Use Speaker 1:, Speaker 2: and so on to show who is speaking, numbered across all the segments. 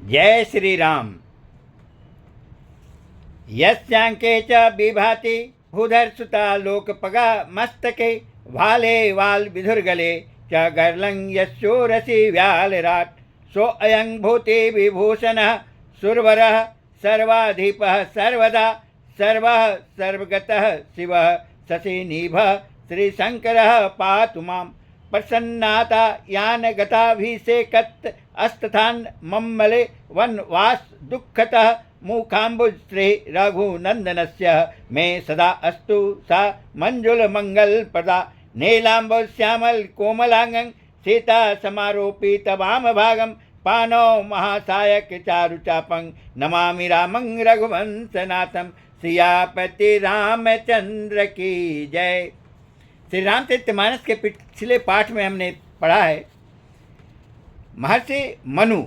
Speaker 1: जय श्री राम। यस्यांके च विभाति भूधरसुता लोकपगा मस्तके भाले वाल विधुर्गले च गर्लं यस्योरसि व्यालराट सो अयं भूति विभूषणः सुरवरः सर्वाधिपः सर्वदा सर्वः सर्वगतः शिवः शशिनिभः श्रीशंकरः पातु मां प्रसन्नाता यान गताभिषेकत् अस्तथान मम्मले वनवास दुःखतः मुखाम्बुज श्री रघुनंदनस्य मे सदा अस्तु सा मंजुल मंगल प्रदा नीलाम्बुज श्यामल कोमलांगं सीता समारोपित वाम भागं पानो महासायक चारुचापं नमामि रामं रघुवंशनाथं। सियापति रामचंद्र की जय। श्री रामचरितमानस के पिछले पाठ में हमने पढ़ा है महर्षि मनु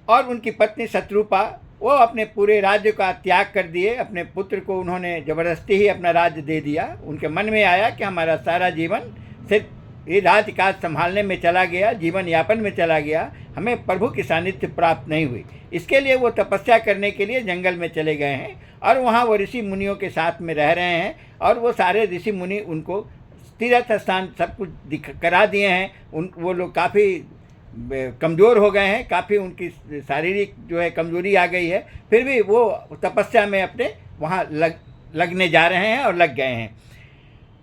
Speaker 1: और उनकी पत्नी शत्रुपा वो अपने पूरे राज्य का त्याग कर दिए। अपने पुत्र को उन्होंने ज़बरदस्ती ही अपना राज्य दे दिया। उनके मन में आया कि हमारा सारा जीवन सिर्फ ये राज्य काज संभालने में चला गया, जीवन यापन में चला गया, हमें प्रभु की सानिध्य प्राप्त नहीं हुई। इसके लिए वो तपस्या करने के लिए जंगल में चले गए हैं और वहाँ वो ऋषि मुनियों के साथ में रह रहे हैं और वो सारे ऋषि मुनि उनको तीर्थ स्थान सब कुछ करा दिए हैं। वो लोग काफ़ी कमज़ोर हो गए हैं, काफ़ी उनकी शारीरिक जो है कमज़ोरी आ गई है, फिर भी वो तपस्या में अपने वहाँ लगने जा रहे हैं और लग गए हैं।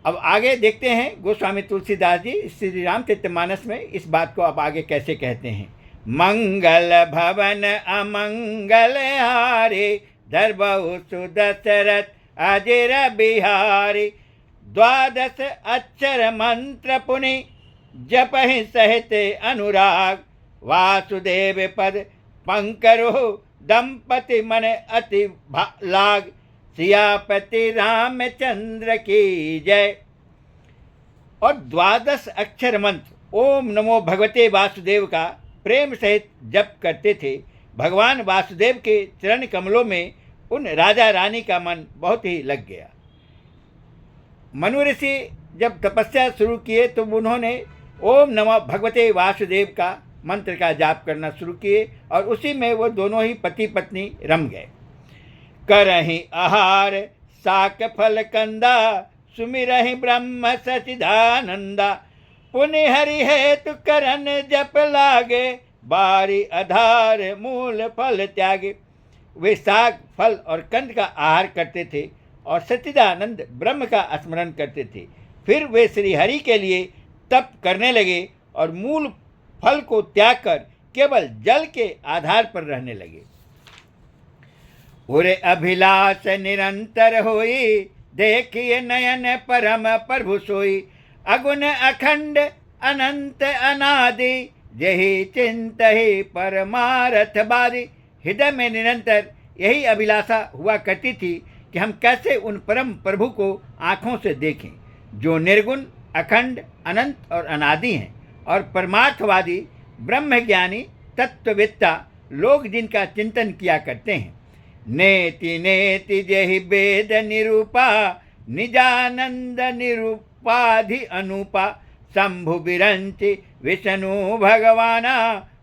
Speaker 1: अब आगे देखते हैं गोस्वामी तुलसीदास जी श्री रामचरितमानस में इस बात को अब आगे कैसे कहते हैं। मंगल भवन अमंगल हारे धरबहु सुदशरथ अजर बिहारी 12 अक्षर मंत्र पुनि जपहि सहित अनुराग वासुदेव पद पंकरो दंपति मन अति लाग सियापति रामचंद्र की जय। और 12 अक्षर मंत्र ओम नमो भगवते वासुदेव का प्रेम सहित जप करते थे। भगवान वासुदेव के चरण कमलों में उन राजा रानी का मन बहुत ही लग गया। मनु ऋषि जब तपस्या शुरू किए तो उन्होंने ओम नमः भगवते वासुदेव का मंत्र का जाप करना शुरू किए और उसी में वो दोनों ही पति पत्नी रम गए। करहि आहार साक फल कंदा सुमिरहि ब्रह्म सचिदानंदा पुनि हरि हेतु करन जप लागे बारी आधार मूल फल त्यागे। वे साग फल और कंद का आहार करते थे और सच्चिदानंद ब्रह्म का स्मरण करते थे। फिर वे श्री हरि के लिए तप करने लगे और मूल फल को त्याग कर केवल जल के आधार पर रहने लगे। उरे अभिलाष निरंतर होई देखिए नयन परम प्रभु सोई अगुण अखंड अनंत अनादि यही चिंत ही परमारथ बारी। हृदय में निरंतर यही अभिलाषा हुआ करती थी कि हम कैसे उन परम प्रभु को आँखों से देखें जो निर्गुण अखंड अनंत और अनादि हैं और परमार्थवादी ब्रह्मज्ञानी तत्ववेत्ता लोग जिनका चिंतन किया करते हैं। नेति नेति जहि वेद निरूपा निजानंद निरूपाधि अनुपा शंभु बिरंचि विष्णु भगवाना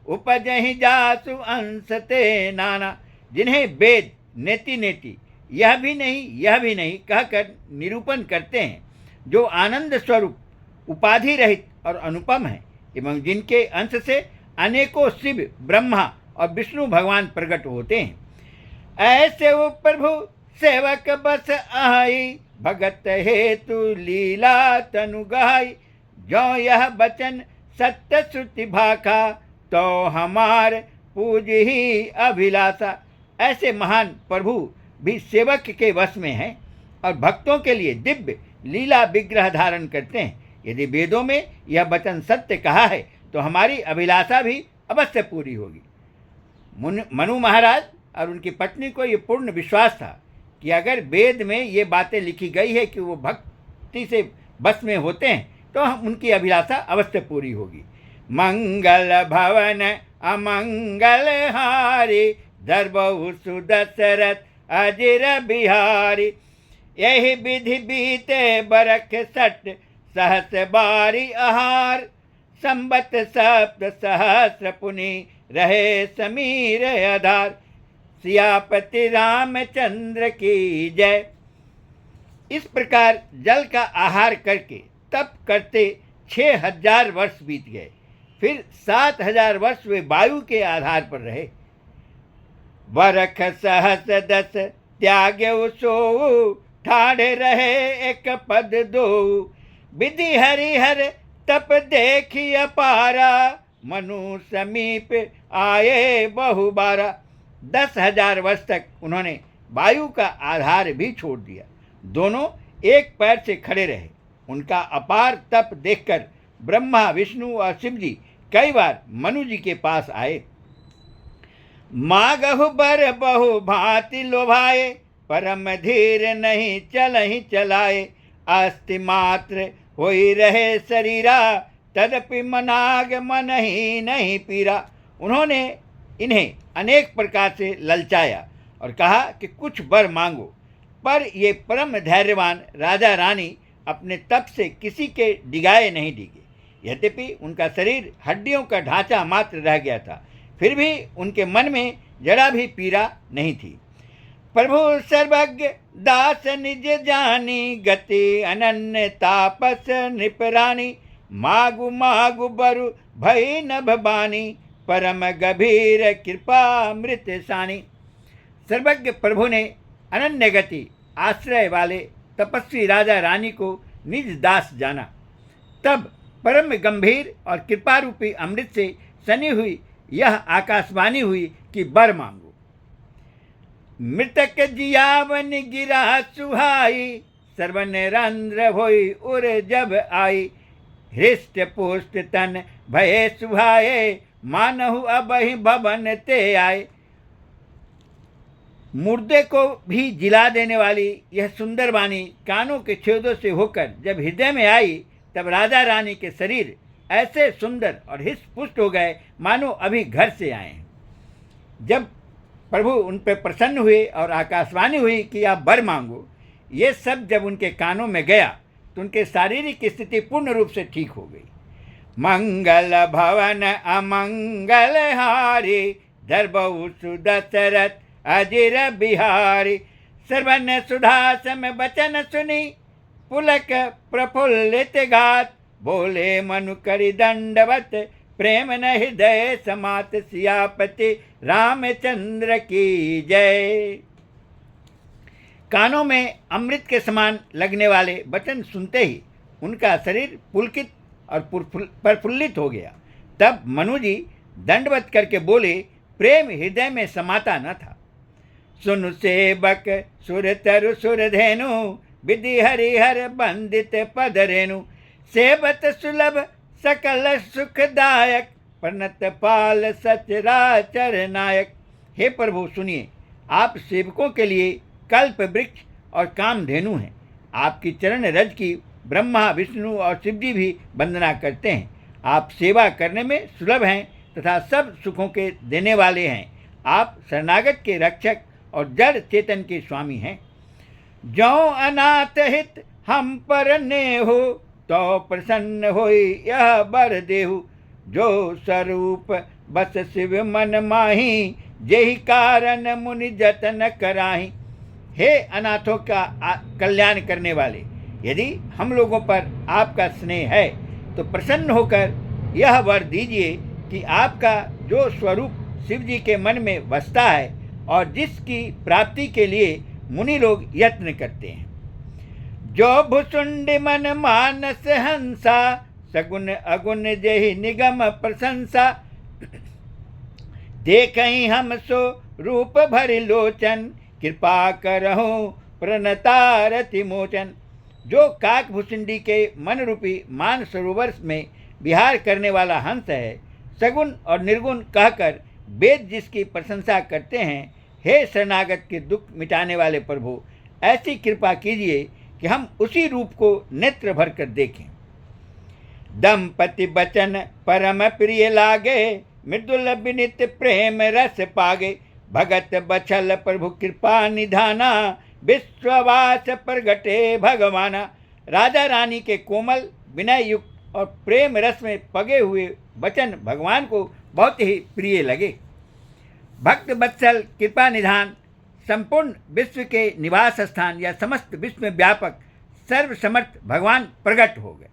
Speaker 1: उपजहि जासु अंशते नाना। जिन्हें वेद नेति नेति यह भी नहीं कहकर निरूपण करते हैं, जो आनंद स्वरूप उपाधि रहित और अनुपम है एवं जिनके अंश से अनेकों शिव ब्रह्मा और विष्णु भगवान प्रकट होते हैं। ऐसे वो प्रभु सेवक बस आई भगत हेतु लीला तनु गाई जो यह बचन सत्य श्रुति भाखा तो हमार पूज ही अभिलाषा। ऐसे महान प्रभु भी सेवक के वश में हैं और भक्तों के लिए दिव्य लीला विग्रह धारण करते हैं। यदि वेदों में यह वचन सत्य कहा है तो हमारी अभिलाषा भी अवश्य पूरी होगी। मनु महाराज और उनकी पत्नी को ये पूर्ण विश्वास था कि अगर वेद में ये बातें लिखी गई है कि वो भक्ति से बस में होते हैं तो उनकी अभिलाषा अवश्य पूरी होगी। मंगल भवन अमंगल हारी धरबहु सुदशरथ अजर बिहारी यही विधि बीते बरख सट सहस बारी आहार संबत सप्त सहस्र पुनि रहे समीर आधार। सियापति रामचंद्र की जय। इस प्रकार जल का आहार करके तप करते 6000 वर्ष बीत गए। फिर 7000 वर्ष वे वायु के आधार पर रहे। बरख सहस 10 त्याग्यउ सोऊ, ठाढ़े रहे एक पद दो। विधि हरिहर तप देखी अपारा, मनु समीप आए बहुबारा। 10,000 वर्ष तक उन्होंने वायु का आधार भी छोड़ दिया। दोनों एक पैर से खड़े रहे। उनका अपार तप देखकर ब्रह्मा, विष्णु और शिव जी कई बार मनु जी के पास आए। मागहु बर बहु भांति लोभाए, परम धीर नहीं चलहि चलाए। अस्थि मात्र होई रहे शरीरा, तदपि मनाग मन ही नहीं पीरा। उन्होंने इन्हें अनेक प्रकार से ललचाया और कहा कि कुछ वर मांगो, पर ये परम धैर्यवान राजा रानी अपने तप से किसी के डिगाए नहीं डिगे। यद्यपि उनका शरीर हड्डियों का ढांचा मात्र रह गया था, फिर भी उनके मन में जरा भी पीड़ा नहीं थी। प्रभु सर्वज्ञ दास निज जानी, गति अनन्य तापस नृपरानी। मागु मागु बरु भई नभ बानी, परम गभीर कृपा मृत सानी। सर्वज्ञ प्रभु ने अनन्य गति आश्रय वाले तपस्वी राजा रानी को निज दास जाना। तब परम गंभीर और कृपा रूपी अमृत से सनी हुई यह आकाशवाणी हुई कि वर मांगो। मृतक जियावन गिरा सुहाई, सर्वन रंध्र होई उर जब आई। हृष्ट पुष्ट तन भये सुहाए, मानहु अबहि भवन ते आए। मुर्दे को भी जिला देने वाली यह सुंदर वाणी कानों के छेदों से होकर जब हृदय में आई, तब राजा रानी के शरीर ऐसे सुंदर और हृष्ट पुष्ट हो गए मानो अभी घर से आए। जब प्रभु उन पर प्रसन्न हुए और आकाशवाणी हुई कि आप वर मांगो, ये सब जब उनके कानों में गया तो उनके शारीरिक स्थिति पूर्ण रूप से ठीक हो गई। मंगल भवन अमंगल हारी, धरबहु सुदशरथ अजिर बिहारी। सर्वन सुधासम बचन सुनी, पुलक प्रफुल्लित गात। बोले मनु करि दंडवत, प्रेम न हृदय समात। सियापति रामचंद्र की जय। कानों में अमृत के समान लगने वाले वचन सुनते ही उनका शरीर पुलकित और प्रफुल्लित हो गया। तब मनु जी दंडवत करके बोले, प्रेम हृदय में समाता न था। सुन सेवक सुर तरु सुर धेनु, विधि हरिहर बंदित पद रेणु। सेवत सुलभ सकल सुखदायक, प्रणत पाल सचराचर नायक। हे प्रभु सुनिए, आप सेवकों के लिए कल्प वृक्ष और कामधेनु हैं। आपकी चरण रज की ब्रह्मा, विष्णु और शिवजी भी वंदना करते हैं। आप सेवा करने में सुलभ हैं तथा सब सुखों के देने वाले हैं। आप शरणागत के रक्षक और जड़ चेतन के स्वामी हैं। जो अनाथ हित हम पर नेहु, तो प्रसन्न होई यह बर देहु। जो स्वरूप बस शिव मन माही, जेहि कारण मुनि जतन कराही। हे अनाथों का कल्याण करने वाले, यदि हम लोगों पर आपका स्नेह है तो प्रसन्न होकर यह वर दीजिए कि आपका जो स्वरूप शिव जी के मन में बसता है और जिसकी प्राप्ति के लिए मुनि लोग यत्न करते हैं। जो भुसुंड मन मानस हंसा, सगुन अगुन जेहि निगम प्रशंसा। देखहि हम सो रूप भरि लोचन, कृपा करहु प्रणतारति मोचन। जो काक भुसुंडी के मन रूपी मान सरोवर में विहार करने वाला हंस है, सगुन और निर्गुण कहकर वेद जिसकी प्रशंसा करते हैं, हे शरणागत के दुख मिटाने वाले प्रभु, ऐसी कृपा कीजिए कि हम उसी रूप को नेत्र भर कर देखें। दंपति बचन परम प्रिय लागे, मृदुल विनित प्रेम रस पागे। भगत बछल प्रभु कृपा निधाना, विश्ववास प्रगटे भगवाना। राजा रानी के कोमल विनय युक्त और प्रेम रस में पगे हुए वचन भगवान को बहुत ही प्रिय लगे। भक्त वत्सल कृपा निधान संपूर्ण विश्व के निवास स्थान या समस्त विश्व में व्यापक सर्वसमर्थ भगवान प्रकट हो गए।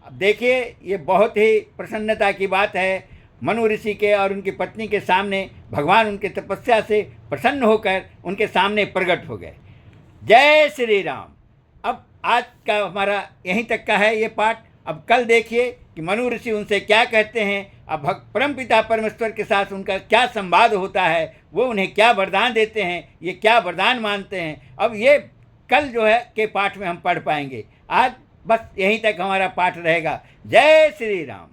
Speaker 1: अब देखिए, ये बहुत ही प्रसन्नता की बात है। मनु ऋषि के और उनकी पत्नी के सामने भगवान उनके तपस्या से प्रसन्न होकर उनके सामने प्रकट हो गए। जय श्री राम। अब आज का हमारा यहीं तक का है ये पाठ। अब कल देखिए कि मनु ऋषि उनसे क्या कहते हैं। अब परमपिता परमेश्वर के साथ उनका क्या संवाद होता है, वो उन्हें क्या वरदान देते हैं, ये क्या वरदान मानते हैं, अब ये कल जो है के पाठ में हम पढ़ पाएंगे। आज बस यहीं तक हमारा पाठ रहेगा। जय श्री राम।